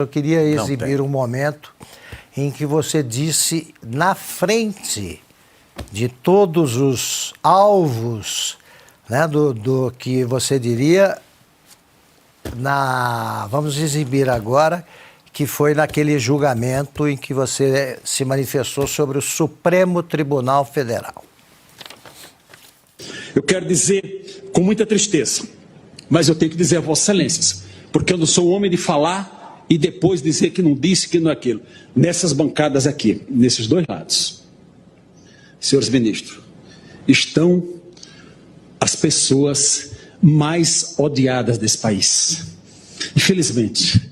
Eu queria exibir um momento em que você disse na frente de todos os alvos, né, do que você diria, vamos exibir agora, que foi naquele julgamento em que você se manifestou sobre o Supremo Tribunal Federal. Eu quero dizer com muita tristeza, mas eu tenho que dizer a Vossas Excelências, porque eu não sou homem de falar e depois dizer que não disse, que não é aquilo. Nessas bancadas aqui, nesses dois lados, senhores ministros, estão as pessoas mais odiadas desse país. Infelizmente,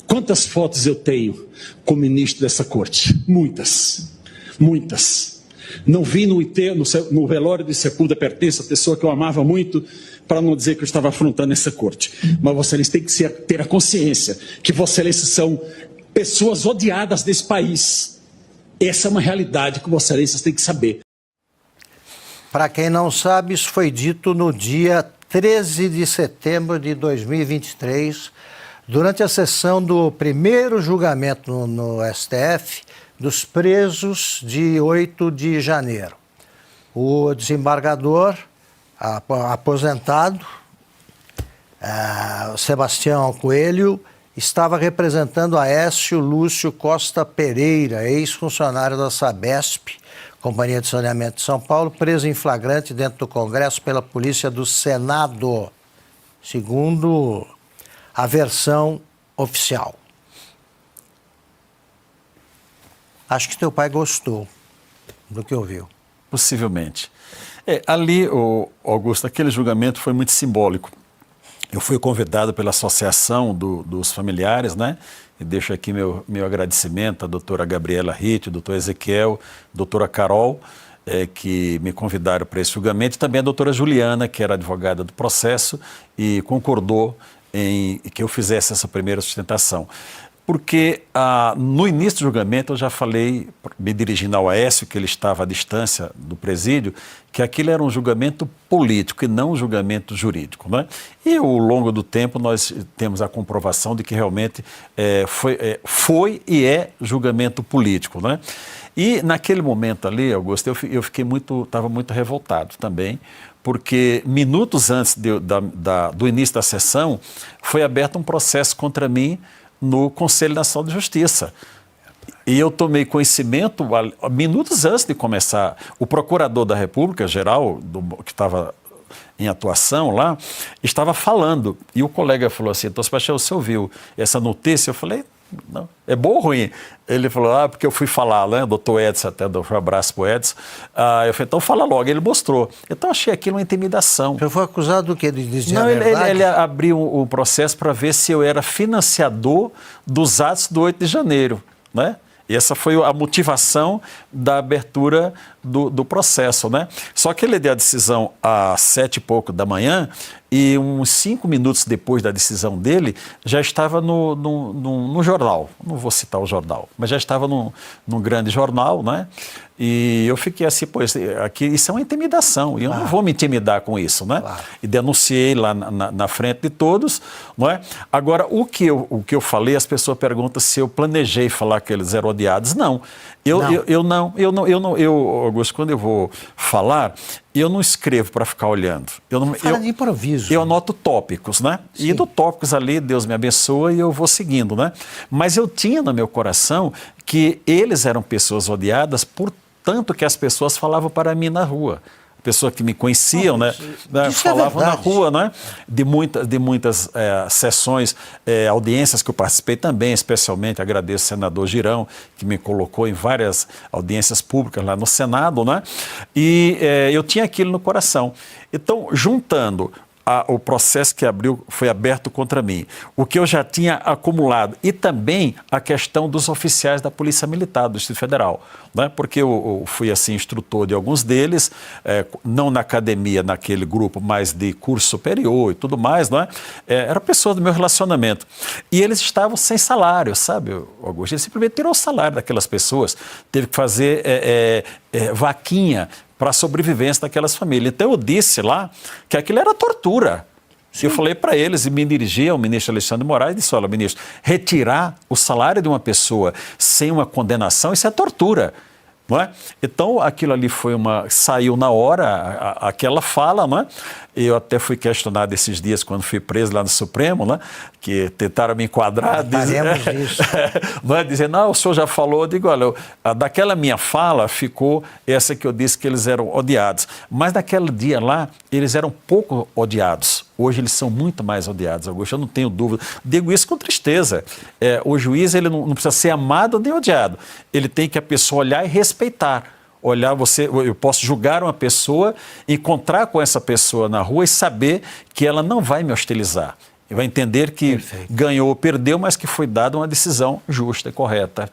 quantas fotos eu tenho como ministro dessa corte? Muitas, muitas. Não vi no velório de sepultura pertence a pessoa que eu amava muito, para não dizer que eu estava afrontando essa corte. Mas Vossa Excelência tem que ter a consciência que Vossa Excelência são pessoas odiadas desse país. Essa é uma realidade que Vossa Excelência tem que saber. Para quem não sabe, isso foi dito no dia 13 de setembro de 2023, durante a sessão do primeiro julgamento no STF dos presos de 8 de janeiro. O desembargador aposentado, Sebastião Coelho, estava representando Aécio Lúcio Costa Pereira, ex-funcionário da Sabesp, Companhia de Saneamento de São Paulo, preso em flagrante dentro do Congresso pela Polícia do Senado, segundo a versão oficial. Acho que teu pai gostou do que ouviu. Possivelmente. Ali, Augusto, aquele julgamento foi muito simbólico. Eu fui convidado pela associação dos familiares, né? E deixo aqui meu agradecimento à doutora Gabriela Ritt, doutor Ezequiel, doutora Carol, que me convidaram para esse julgamento, e também a doutora Juliana, que era advogada do processo, e concordou em que eu fizesse essa primeira sustentação. Porque no início do julgamento eu já falei, me dirigindo ao Aécio, que ele estava à distância do presídio, que aquilo era um julgamento político e não um julgamento jurídico, né? E ao longo do tempo nós temos a comprovação de que realmente foi e é julgamento político, né? E naquele momento ali, Augusto, eu estava muito revoltado também, porque minutos antes do início da sessão foi aberto um processo contra mim no Conselho Nacional de Justiça. E eu tomei conhecimento, minutos antes de começar, o procurador da República Geral, que estava em atuação lá, estava falando. E o colega falou assim: então, Sebastião, você ouviu essa notícia? Eu falei: não, é bom ou ruim? Ele falou: porque eu fui falar, né? O doutor Edson, até dou um abraço para o Edson. Eu falei: então fala logo. Ele mostrou. Então achei aquilo uma intimidação. Você foi acusado do quê? De dizer não, a verdade? Ele abriu o processo para ver se eu era financiador dos atos do 8 de janeiro, né? E essa foi a motivação da abertura do processo, né? Só que ele deu a decisão às 7 e pouco da manhã e uns 5 minutos depois da decisão dele, já estava no jornal. Não vou citar o jornal, mas já estava num grande jornal, né? E eu fiquei assim, isso é uma intimidação, e eu não vou me intimidar com isso, né? Claro. E denunciei lá na frente de todos, não é? Agora, o que eu falei, as pessoas perguntam se eu planejei falar que eles eram odiados. Não. Eu não, Augusto, quando eu vou falar, eu não escrevo para ficar olhando. Fala de improviso. Eu anoto tópicos, né? Sim. E do tópicos ali, Deus me abençoa e eu vou seguindo, né? Mas eu tinha no meu coração que eles eram pessoas odiadas por tanto que as pessoas falavam para mim na rua. Pessoas que me conheciam, né? Falavam na rua, né? De muitas sessões, audiências que eu participei também, especialmente agradeço ao senador Girão, que me colocou em várias audiências públicas lá no Senado, né? E eu tinha aquilo no coração. Então, juntando o processo que foi aberto contra mim, o que eu já tinha acumulado e também a questão dos oficiais da Polícia Militar do Distrito Federal, né? Porque eu fui assim instrutor de alguns deles, não na academia, naquele grupo, mas de curso superior e tudo mais, não é? Era pessoa do meu relacionamento. E eles estavam sem salário, sabe, Augusto? Ele simplesmente tirou o salário daquelas pessoas, teve que fazer vaquinha para a sobrevivência daquelas famílias. Então eu disse lá que aquilo era tortura. Eu falei para eles e me dirigi ao ministro Alexandre de Moraes e disse, olha, ministro, retirar o salário de uma pessoa sem uma condenação, isso é tortura. Não é? Então, aquilo ali saiu na hora, aquela fala, não é? Eu até fui questionado esses dias, quando fui preso lá no Supremo, né? Que tentaram me enquadrar. Dizendo, não, o senhor já falou. Eu digo, olha, daquela minha fala ficou essa que eu disse que eles eram odiados. Mas naquele dia lá, eles eram pouco odiados. Hoje eles são muito mais odiados, Augusto, eu não tenho dúvida. Digo isso com tristeza. O juiz ele não precisa ser amado nem odiado. Ele tem que a pessoa olhar e respeitar. Eu posso julgar uma pessoa, encontrar com essa pessoa na rua e saber que ela não vai me hostilizar. Vai entender que ganhou ou perdeu, mas que foi dada uma decisão justa e correta.